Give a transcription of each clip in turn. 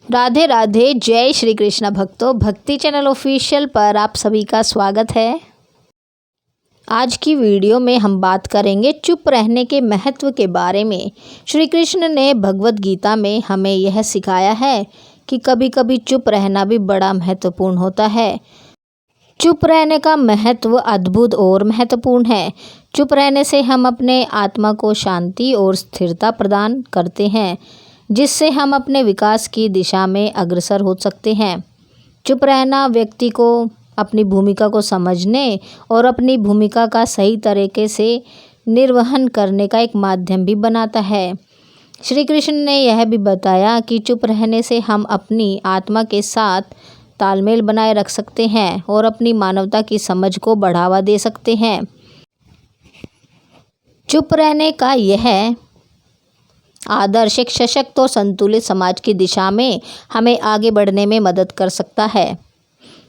राधे राधे। जय श्री कृष्ण भक्तों, भक्ति चैनल ऑफिशियल पर आप सभी का स्वागत है। आज की वीडियो में हम बात करेंगे चुप रहने के महत्व के बारे में। श्री कृष्ण ने भगवत गीता में हमें यह सिखाया है कि कभी कभी चुप रहना भी बड़ा महत्वपूर्ण होता है। चुप रहने का महत्व अद्भुत और महत्वपूर्ण है। चुप रहने से हम अपने आत्मा को शांति और स्थिरता प्रदान करते हैं, जिससे हम अपने विकास की दिशा में अग्रसर हो सकते हैं। चुप रहना व्यक्ति को अपनी भूमिका को समझने और अपनी भूमिका का सही तरीके से निर्वहन करने का एक माध्यम भी बनाता है। श्री कृष्ण ने यह भी बताया कि चुप रहने से हम अपनी आत्मा के साथ तालमेल बनाए रख सकते हैं और अपनी मानवता की समझ को बढ़ावा दे सकते हैं। चुप रहने का यह आदर्श एक सशक्त और संतुलित समाज की दिशा में हमें आगे बढ़ने में मदद कर सकता है।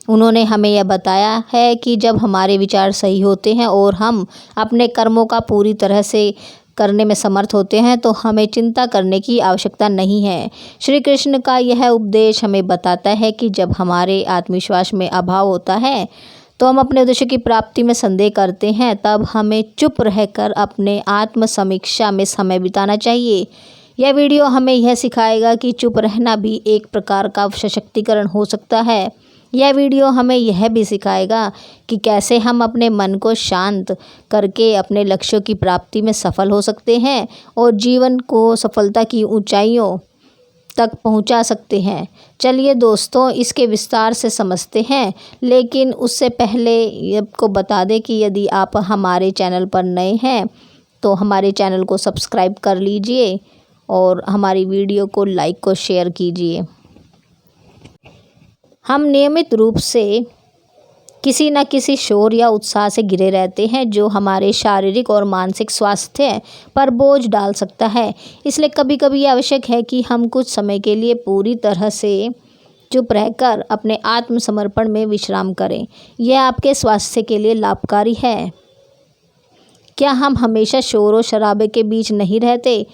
उन्होंने हमें यह बताया है कि जब हमारे विचार सही होते हैं और हम अपने कर्मों का पूरी तरह से करने में समर्थ होते हैं तो हमें चिंता करने की आवश्यकता नहीं है। श्री कृष्ण का यह उपदेश हमें बताता है कि जब हमारे आत्मविश्वास में अभाव होता है तो हम अपने उद्देश्य की प्राप्ति में संदेह करते हैं, तब हमें चुप रहकर अपने आत्म समीक्षा में समय बिताना चाहिए। यह वीडियो हमें यह सिखाएगा कि चुप रहना भी एक प्रकार का सशक्तिकरण हो सकता है। यह वीडियो हमें यह भी सिखाएगा कि कैसे हम अपने मन को शांत करके अपने लक्ष्यों की प्राप्ति में सफल हो सकते हैं और जीवन को सफलता की ऊंचाइयों तक पहुंचा सकते हैं। चलिए दोस्तों, इसके विस्तार से समझते हैं, लेकिन उससे पहले आपको बता दें कि यदि आप हमारे चैनल पर नए हैं तो हमारे चैनल को सब्सक्राइब कर लीजिए और हमारी वीडियो को लाइक और शेयर कीजिए। हम नियमित रूप से किसी न किसी शोर या उत्साह से घिरे रहते हैं जो हमारे शारीरिक और मानसिक स्वास्थ्य पर बोझ डाल सकता है। इसलिए कभी कभी आवश्यक है कि हम कुछ समय के लिए पूरी तरह से चुप रहकर अपने आत्मसमर्पण में विश्राम करें। यह आपके स्वास्थ्य के लिए लाभकारी है। क्या हम हमेशा शोर और शराबे के बीच नहीं रहते?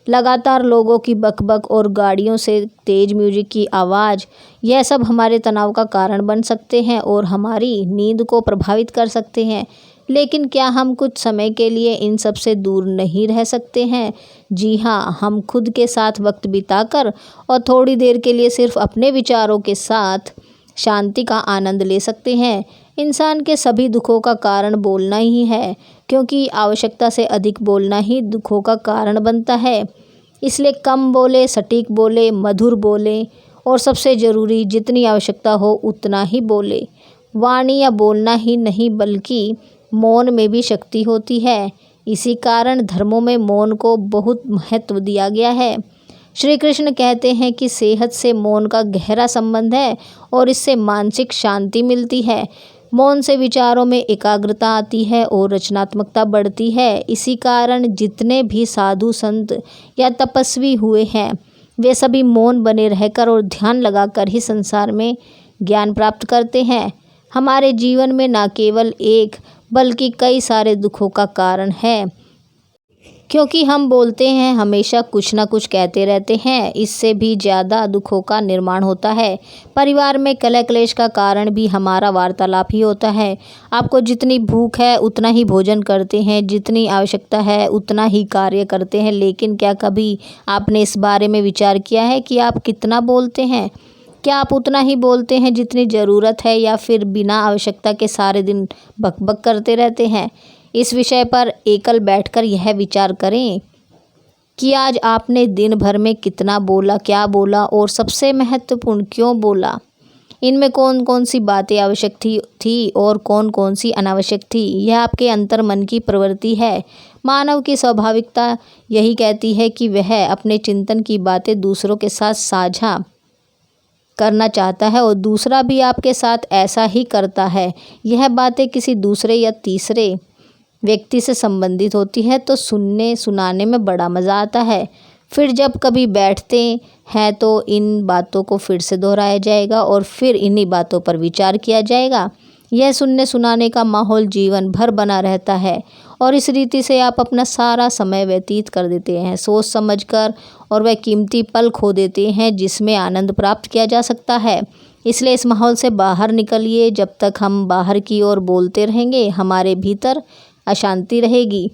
लगातार लोगों की बकबक और गाड़ियों से तेज म्यूजिक की आवाज़, यह सब हमारे तनाव का कारण बन सकते हैं और हमारी नींद को प्रभावित कर सकते हैं। लेकिन क्या हम कुछ समय के लिए इन सब से दूर नहीं रह सकते हैं? जी हाँ, हम खुद के साथ वक्त बिताकर और थोड़ी देर के लिए सिर्फ अपने विचारों के साथ शांति का आनंद ले सकते हैं। इंसान के सभी दुखों का कारण बोलना ही है, क्योंकि आवश्यकता से अधिक बोलना ही दुखों का कारण बनता है। इसलिए कम बोले, सटीक बोले, मधुर बोले और सबसे ज़रूरी जितनी आवश्यकता हो उतना ही बोले। वाणी या बोलना ही नहीं बल्कि मौन में भी शक्ति होती है। इसी कारण धर्मों में मौन को बहुत महत्व दिया गया है। श्री कृष्ण कहते हैं कि सेहत से मौन का गहरा संबंध है और इससे मानसिक शांति मिलती है। मौन से विचारों में एकाग्रता आती है और रचनात्मकता बढ़ती है। इसी कारण जितने भी साधु संत या तपस्वी हुए हैं वे सभी मौन बने रहकर और ध्यान लगाकर ही संसार में ज्ञान प्राप्त करते हैं। हमारे जीवन में न केवल एक बल्कि कई सारे दुखों का कारण है, क्योंकि हम बोलते हैं, हमेशा कुछ ना कुछ कहते रहते हैं। इससे भी ज़्यादा दुखों का निर्माण होता है। परिवार में कलह क्लेश का कारण भी हमारा वार्तालाप ही होता है। आपको जितनी भूख है उतना ही भोजन करते हैं, जितनी आवश्यकता है उतना ही कार्य करते हैं। लेकिन क्या कभी आपने इस बारे में विचार किया है कि आप कितना बोलते हैं? क्या आप उतना ही बोलते हैं जितनी ज़रूरत है, या फिर बिना आवश्यकता के सारे दिन बकबक करते रहते हैं? इस विषय पर एकल बैठकर यह विचार करें कि आज आपने दिन भर में कितना बोला, क्या बोला और सबसे महत्वपूर्ण क्यों बोला। इनमें कौन कौन सी बातें आवश्यक थी और कौन कौन सी अनावश्यक थी। यह आपके अंतर मन की प्रवृत्ति है। मानव की स्वाभाविकता यही कहती है कि वह अपने चिंतन की बातें दूसरों के साथ साझा करना चाहता है और दूसरा भी आपके साथ ऐसा ही करता है। यह बातें किसी दूसरे या तीसरे व्यक्ति से संबंधित होती है तो सुनने सुनाने में बड़ा मज़ा आता है। फिर जब कभी बैठते हैं तो इन बातों को फिर से दोहराया जाएगा और फिर इन्हीं बातों पर विचार किया जाएगा। यह सुनने सुनाने का माहौल जीवन भर बना रहता है और इस रीति से आप अपना सारा समय व्यतीत कर देते हैं, सोच समझकर, और वह कीमती पल खो देते हैं जिसमें आनंद प्राप्त किया जा सकता है। इसलिए इस माहौल से बाहर निकलिए। जब तक हम बाहर की ओर बोलते रहेंगे, हमारे भीतर अशांति रहेगी।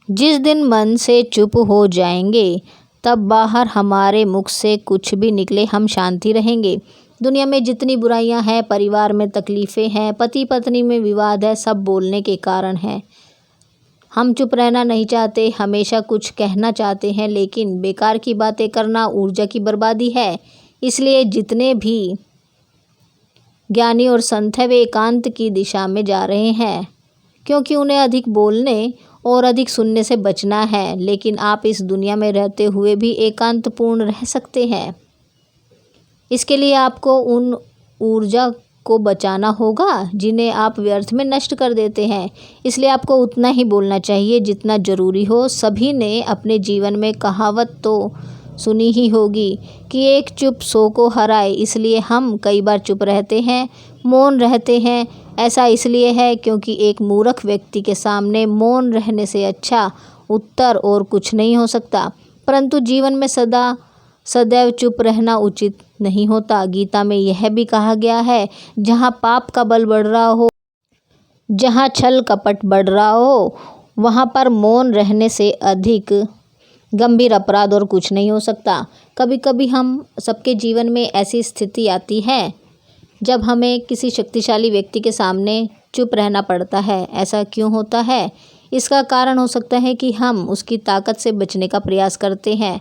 जिस दिन मन से चुप हो जाएंगे, तब बाहर हमारे मुख से कुछ भी निकले, हम शांति रहेंगे। दुनिया में जितनी बुराइयां हैं, परिवार में तकलीफ़ें हैं, पति पत्नी में विवाद है, सब बोलने के कारण है। हम चुप रहना नहीं चाहते, हमेशा कुछ कहना चाहते हैं, लेकिन बेकार की बातें करना ऊर्जा की बर्बादी है। इसलिए जितने भी ज्ञानी और संत हैं, वे एकांत की दिशा में जा रहे हैं, क्योंकि उन्हें अधिक बोलने और अधिक सुनने से बचना है। लेकिन आप इस दुनिया में रहते हुए भी एकांतपूर्ण रह सकते हैं। इसके लिए आपको उन ऊर्जा को बचाना होगा जिन्हें आप व्यर्थ में नष्ट कर देते हैं। इसलिए आपको उतना ही बोलना चाहिए जितना ज़रूरी हो। सभी ने अपने जीवन में कहावत तो सुनी ही होगी कि एक चुप 100 को हराए। इसलिए हम कई बार चुप रहते हैं, मौन रहते हैं। ऐसा इसलिए है क्योंकि एक मूर्ख व्यक्ति के सामने मौन रहने से अच्छा उत्तर और कुछ नहीं हो सकता। परंतु जीवन में सदैव चुप रहना उचित नहीं होता। गीता में यह भी कहा गया है, जहाँ पाप का बल बढ़ रहा हो, जहाँ छल कपट बढ़ रहा हो, वहाँ पर मौन रहने से अधिक गंभीर अपराध और कुछ नहीं हो सकता। कभी कभी हम सबके जीवन में ऐसी स्थिति आती है जब हमें किसी शक्तिशाली व्यक्ति के सामने चुप रहना पड़ता है। ऐसा क्यों होता है? इसका कारण हो सकता है कि हम उसकी ताकत से बचने का प्रयास करते हैं।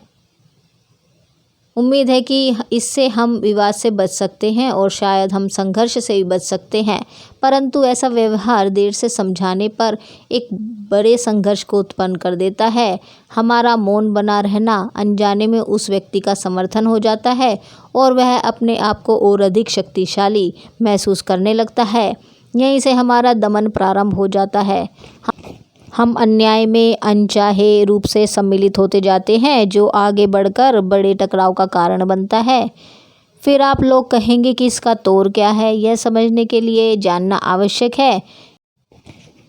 उम्मीद है कि इससे हम विवाद से बच सकते हैं और शायद हम संघर्ष से भी बच सकते हैं। परंतु ऐसा व्यवहार देर से समझाने पर एक बड़े संघर्ष को उत्पन्न कर देता है। हमारा मौन बना रहना अनजाने में उस व्यक्ति का समर्थन हो जाता है और वह अपने आप को और अधिक शक्तिशाली महसूस करने लगता है। यहीं से हमारा दमन प्रारंभ हो जाता है। हम अन्याय में अनचाहे रूप से सम्मिलित होते जाते हैं, जो आगे बढ़कर बड़े टकराव का कारण बनता है। फिर आप लोग कहेंगे कि इसका तोड़ क्या है। यह समझने के लिए जानना आवश्यक है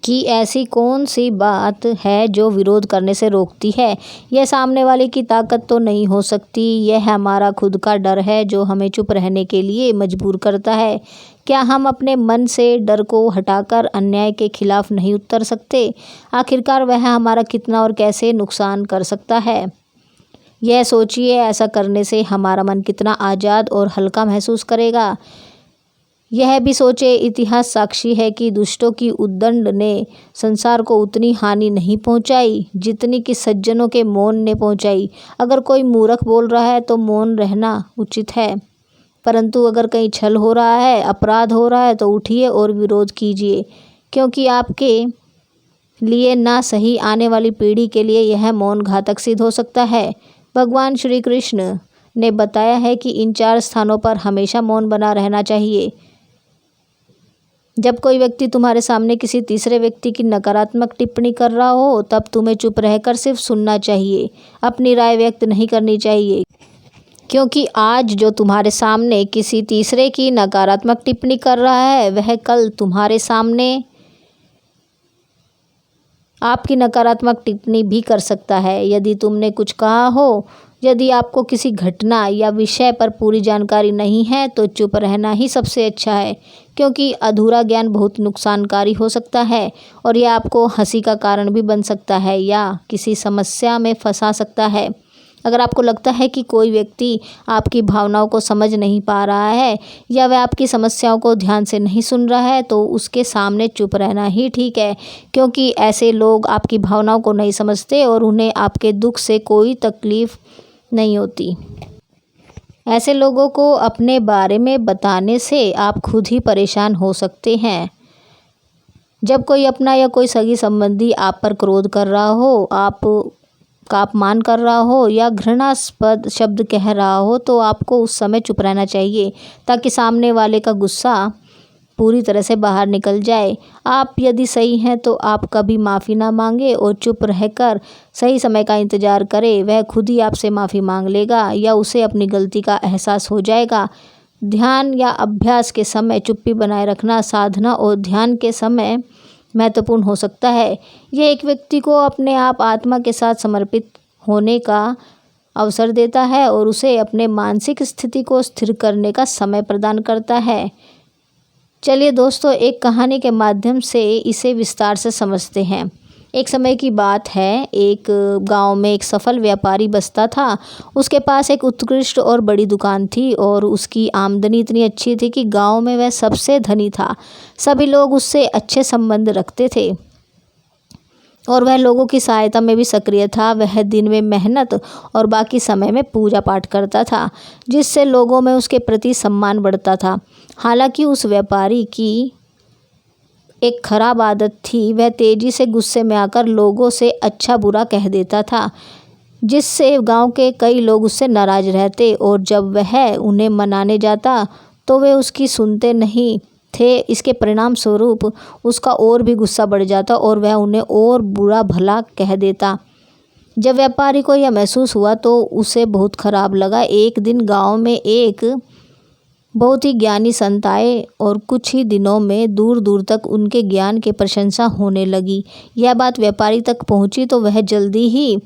कि ऐसी कौन सी बात है जो विरोध करने से रोकती है। यह सामने वाले की ताकत तो नहीं हो सकती, यह हमारा खुद का डर है जो हमें चुप रहने के लिए मजबूर करता है। क्या हम अपने मन से डर को हटाकर अन्याय के खिलाफ नहीं उतर सकते? आखिरकार वह हमारा कितना और कैसे नुकसान कर सकता है, यह सोचिए। ऐसा करने से हमारा मन कितना आज़ाद और हल्का महसूस करेगा। यह भी सोचे, इतिहास साक्षी है कि दुष्टों की उद्दंड ने संसार को उतनी हानि नहीं पहुंचाई जितनी कि सज्जनों के मौन ने पहुंचाई। अगर कोई मूर्ख बोल रहा है तो मौन रहना उचित है, परंतु अगर कहीं छल हो रहा है, अपराध हो रहा है, तो उठिए और विरोध कीजिए, क्योंकि आपके लिए ना सही आने वाली पीढ़ी के लिए यह मौन घातक सिद्ध हो सकता है। भगवान श्री कृष्ण ने बताया है कि इन 4 स्थानों पर हमेशा मौन बना रहना चाहिए। जब कोई व्यक्ति तुम्हारे सामने किसी तीसरे व्यक्ति की नकारात्मक टिप्पणी कर रहा हो, तब तुम्हें चुप रहकर सिर्फ सुनना चाहिए, अपनी राय व्यक्त नहीं करनी चाहिए। क्योंकि आज जो तुम्हारे सामने किसी तीसरे की नकारात्मक टिप्पणी कर रहा है, वह कल तुम्हारे सामने आपकी नकारात्मक टिप्पणी भी कर सकता है। यदि तुमने कुछ कहा हो, यदि आपको किसी घटना या विषय पर पूरी जानकारी नहीं है, तो चुप रहना ही सबसे अच्छा है, क्योंकि अधूरा ज्ञान बहुत नुकसानकारी हो सकता है और यह आपको हंसी का कारण भी बन सकता है या किसी समस्या में फंसा सकता है। अगर आपको लगता है कि कोई व्यक्ति आपकी भावनाओं को समझ नहीं पा रहा है या वह आपकी समस्याओं को ध्यान से नहीं सुन रहा है, तो उसके सामने चुप रहना ही ठीक है, क्योंकि ऐसे लोग आपकी भावनाओं को नहीं समझते और उन्हें आपके दुख से कोई तकलीफ नहीं होती। ऐसे लोगों को अपने बारे में बताने से आप खुद ही परेशान हो सकते हैं। जब कोई अपना या कोई सगी संबंधी आप पर क्रोध कर रहा हो, आपका अपमान कर रहा हो या घृणास्पद शब्द कह रहा हो, तो आपको उस समय चुप रहना चाहिए, ताकि सामने वाले का गुस्सा पूरी तरह से बाहर निकल जाए। आप यदि सही हैं तो आप कभी माफ़ी ना मांगे और चुप रहकर सही समय का इंतज़ार करें। वह खुद ही आपसे माफ़ी मांग लेगा या उसे अपनी गलती का एहसास हो जाएगा। ध्यान या अभ्यास के समय चुप्पी बनाए रखना साधना और ध्यान के समय महत्वपूर्ण हो सकता है। यह एक व्यक्ति को अपने आप आत्मा के साथ समर्पित होने का अवसर देता है और उसे अपने मानसिक स्थिति को स्थिर करने का समय प्रदान करता है। चलिए दोस्तों, एक कहानी के माध्यम से इसे विस्तार से समझते हैं। एक समय की बात है, एक गांव में एक सफल व्यापारी बसता था। उसके पास एक उत्कृष्ट और बड़ी दुकान थी और उसकी आमदनी इतनी अच्छी थी कि गांव में वह सबसे धनी था। सभी लोग उससे अच्छे संबंध रखते थे और वह लोगों की सहायता में भी सक्रिय था। वह दिन में मेहनत और बाकी समय में पूजा पाठ करता था, जिससे लोगों में उसके प्रति सम्मान बढ़ता था। हालांकि उस व्यापारी की एक खराब आदत थी, वह तेजी से गुस्से में आकर लोगों से अच्छा बुरा कह देता था, जिससे गांव के कई लोग उससे नाराज रहते और जब वह उन्हें मनाने जाता तो वे उसकी सुनते नहीं थे। इसके परिणाम स्वरूप उसका और भी गुस्सा बढ़ जाता और वह उन्हें और बुरा भला कह देता। जब व्यापारी को यह महसूस हुआ तो उसे बहुत खराब लगा। एक दिन गांव में एक बहुत ही ज्ञानी संत आए और कुछ ही दिनों में दूर दूर तक उनके ज्ञान की प्रशंसा होने लगी। यह बात व्यापारी तक पहुंची तो वह जल्दी ही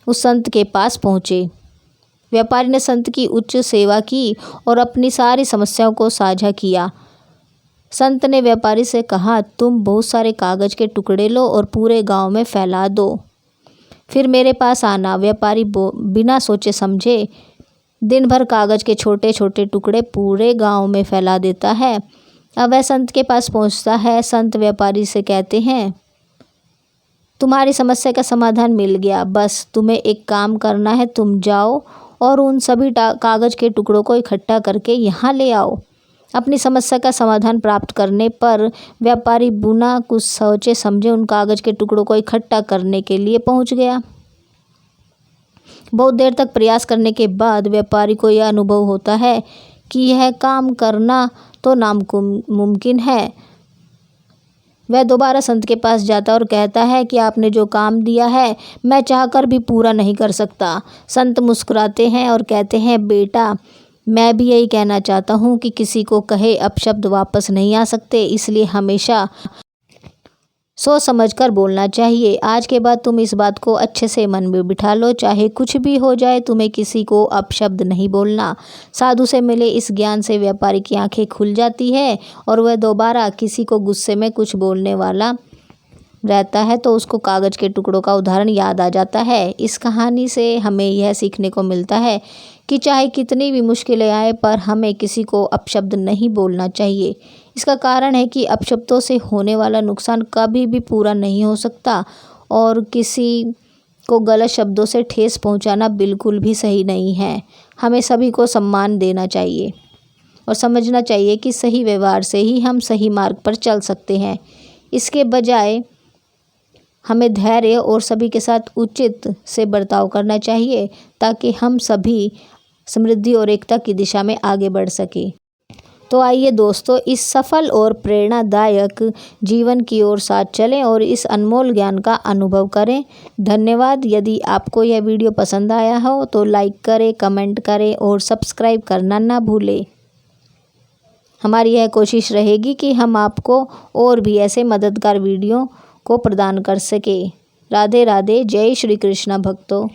उस संत के पास पहुंचे। व्यापारी ने संत की उच्च सेवा की और अपनी सारी समस्याओं को साझा किया। संत ने व्यापारी से कहा, तुम बहुत सारे कागज के टुकड़े लो और पूरे गांव में फैला दो, फिर मेरे पास आना। व्यापारी बिना सोचे समझे दिन भर कागज के छोटे छोटे टुकड़े पूरे गांव में फैला देता है। अब वह संत के पास पहुंचता है। संत व्यापारी से कहते हैं, तुम्हारी समस्या का समाधान मिल गया, बस तुम्हें एक काम करना है। तुम जाओ और उन सभी कागज के टुकड़ों को इकट्ठा करके यहाँ ले आओ। अपनी समस्या का समाधान प्राप्त करने पर व्यापारी बिना कुछ सोचे समझे उन कागज के टुकड़ों को इकट्ठा करने के लिए पहुँच गया। बहुत देर तक प्रयास करने के बाद व्यापारी को यह अनुभव होता है कि यह काम करना तो नामुमकिन है। वह दोबारा संत के पास जाता और कहता है कि आपने जो काम दिया है मैं चाहकर भी पूरा नहीं कर सकता। संत मुस्कुराते हैं और कहते हैं, बेटा, मैं भी यही कहना चाहता हूँ कि किसी को कहे अपशब्द वापस नहीं आ सकते, इसलिए हमेशा सोच समझ कर बोलना चाहिए। आज के बाद तुम इस बात को अच्छे से मन में बिठा लो, चाहे कुछ भी हो जाए तुम्हें किसी को अपशब्द नहीं बोलना। साधु से मिले इस ज्ञान से व्यापारी की आंखें खुल जाती है और वह दोबारा किसी को गुस्से में कुछ बोलने वाला रहता है तो उसको कागज के टुकड़ों का उदाहरण याद आ जाता है। इस कहानी से हमें यह सीखने को मिलता है कि चाहे कितनी भी मुश्किलें आए पर हमें किसी को अपशब्द नहीं बोलना चाहिए। इसका कारण है कि अपशब्दों से होने वाला नुकसान कभी भी पूरा नहीं हो सकता और किसी को गलत शब्दों से ठेस पहुंचाना बिल्कुल भी सही नहीं है। हमें सभी को सम्मान देना चाहिए और समझना चाहिए कि सही व्यवहार से ही हम सही मार्ग पर चल सकते हैं। इसके बजाय हमें धैर्य और सभी के साथ उचित से बर्ताव करना चाहिए ताकि हम सभी समृद्धि और एकता की दिशा में आगे बढ़ सके। तो आइए दोस्तों, इस सफल और प्रेरणादायक जीवन की ओर साथ चलें और इस अनमोल ज्ञान का अनुभव करें। धन्यवाद। यदि आपको यह वीडियो पसंद आया हो तो लाइक करें, कमेंट करें और सब्सक्राइब करना ना भूलें। हमारी यह कोशिश रहेगी कि हम आपको और भी ऐसे मददगार वीडियो को प्रदान कर सके। राधे राधे। जय श्री कृष्ण भक्तों।